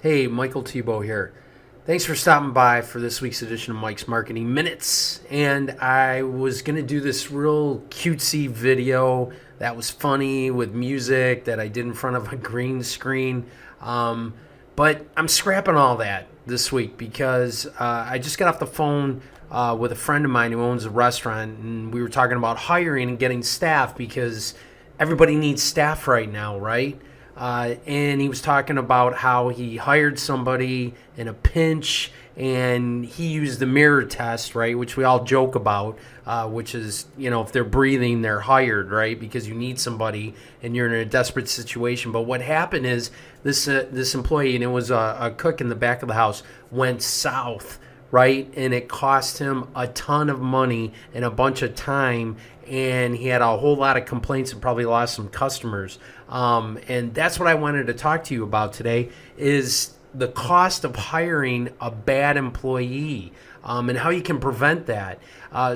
Hey, Michael Tebow here. Thanks for stopping by for this week's edition of Mike's Marketing Minutes. And I was going to do this real cutesy video that was funny with music that I did in front of a green screen. But I'm scrapping all that this week because I just got off the phone with a friend of mine who owns a restaurant, and we were talking about hiring and getting staff because everybody needs staff right now, right? And he was talking about how he hired somebody in a pinch and he used the mirror test, right, which we all joke about, which is, if they're breathing, they're hired, right, because you need somebody and you're in a desperate situation. But what happened is this employee, and it was a cook in the back of the house, went south, right, and it cost him a ton of money and a bunch of time, and he had a whole lot of complaints and probably lost some customers. And that's what I wanted to talk to you about today is the cost of hiring a bad employee and how you can prevent that.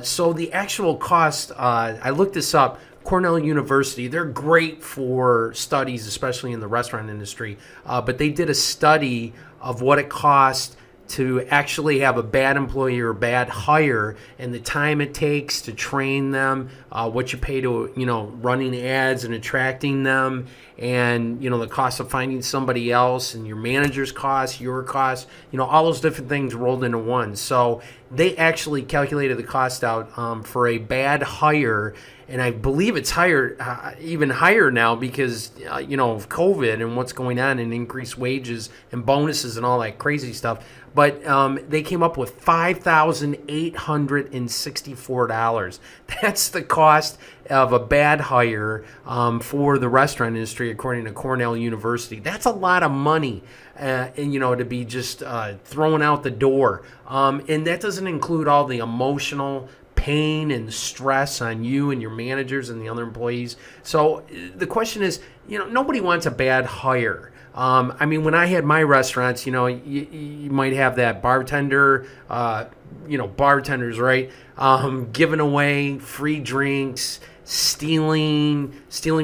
So the actual cost, I looked this up, Cornell University, they're great for studies, especially in the restaurant industry, but they did a study of what it cost to actually have a bad employee or a bad hire and the time it takes to train them, what you pay to, running ads and attracting them, and, the cost of finding somebody else and your manager's cost, your cost, all those different things rolled into one. So they actually calculated the cost out for a bad hire. And I believe it's higher, even higher now because, of COVID and what's going on and increased wages and bonuses and all that crazy stuff. But they came up with $5,864. That's the cost of a bad hire for the restaurant industry, according to Cornell University. That's a lot of money, to be just thrown out the door. And that doesn't include all the emotional pain and stress on you and your managers and the other employees. So the question is, nobody wants a bad hire. When I had my restaurants, you might have that bartender, bartenders, right? Giving away free drinks, stealing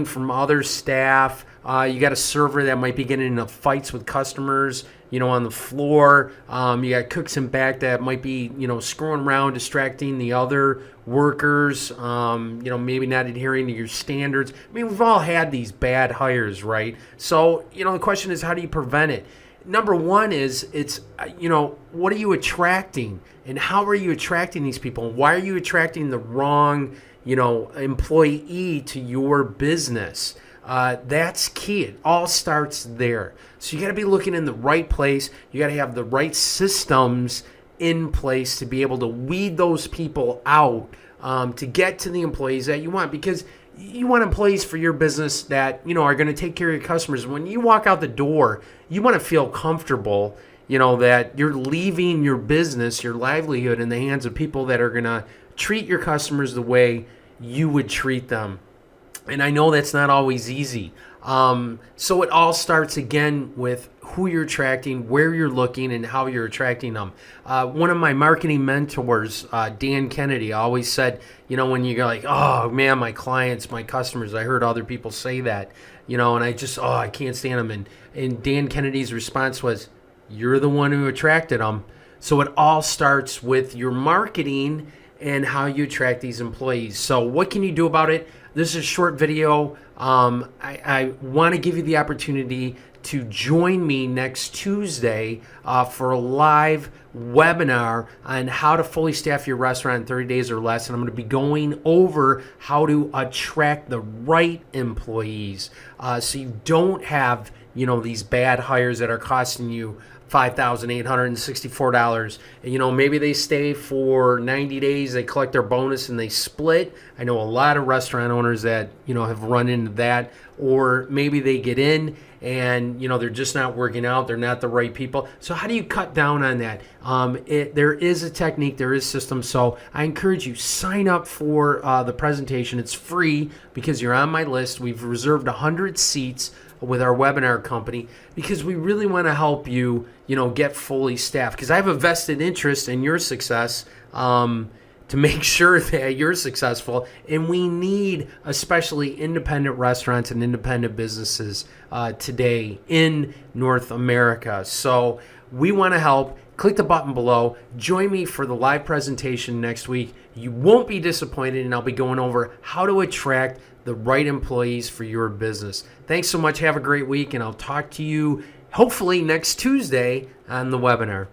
from other staff. You got a server that might be getting into fights with customers, on the floor. You got cooks in back that might be, screwing around, distracting the other workers, maybe not adhering to your standards. We've all had these bad hires, right? So, the question is, how do you prevent it? Number one is what are you attracting and how are you attracting these people? Why are you attracting the wrong, employee to your business? That's key. It all starts there. So you got to be looking in the right place. You got to have the right systems in place to be able to weed those people out to get to the employees that you want, because you want employees for your business that, are going to take care of your customers. When you walk out the door, you want to feel comfortable, that you're leaving your business, your livelihood in the hands of people that are going to treat your customers the way you would treat them. And I know that's not always easy. So it all starts again with who you're attracting, where you're looking, and how you're attracting them. One of my marketing mentors, Dan Kennedy, always said, when you go like, oh man, my clients, my customers, I heard other people say that, and I can't stand them. And Dan Kennedy's response was, you're the one who attracted them. So it all starts with your marketing and how you attract these employees. So what can you do about it? This is a short video. I want to give you the opportunity to join me next Tuesday for a live webinar on how to fully staff your restaurant in 30 days or less. And I'm going to be going over how to attract the right employees so you don't have, these bad hires that are costing you $5,864. And, maybe they stay for 90 days, they collect their bonus and they split. I know a lot of restaurant owners that, have run into that. Or maybe they get in and, they're just not working out. They're not the right people. So how do you cut down on that? There is a technique, there is systems. So I encourage you, sign up for the presentation. It's free because you're on my list. We've reserved 100 seats with our webinar company because we really want to help you, get fully staffed, because I have a vested interest in your success to to make sure that you're successful. And we need especially independent restaurants and independent businesses today in North America. So we want to help. Click the button below. Join me for the live presentation next week. You won't be disappointed, and I'll be going over how to attract the right employees for your business. Thanks so much. Have a great week, and I'll talk to you hopefully next Tuesday on the webinar.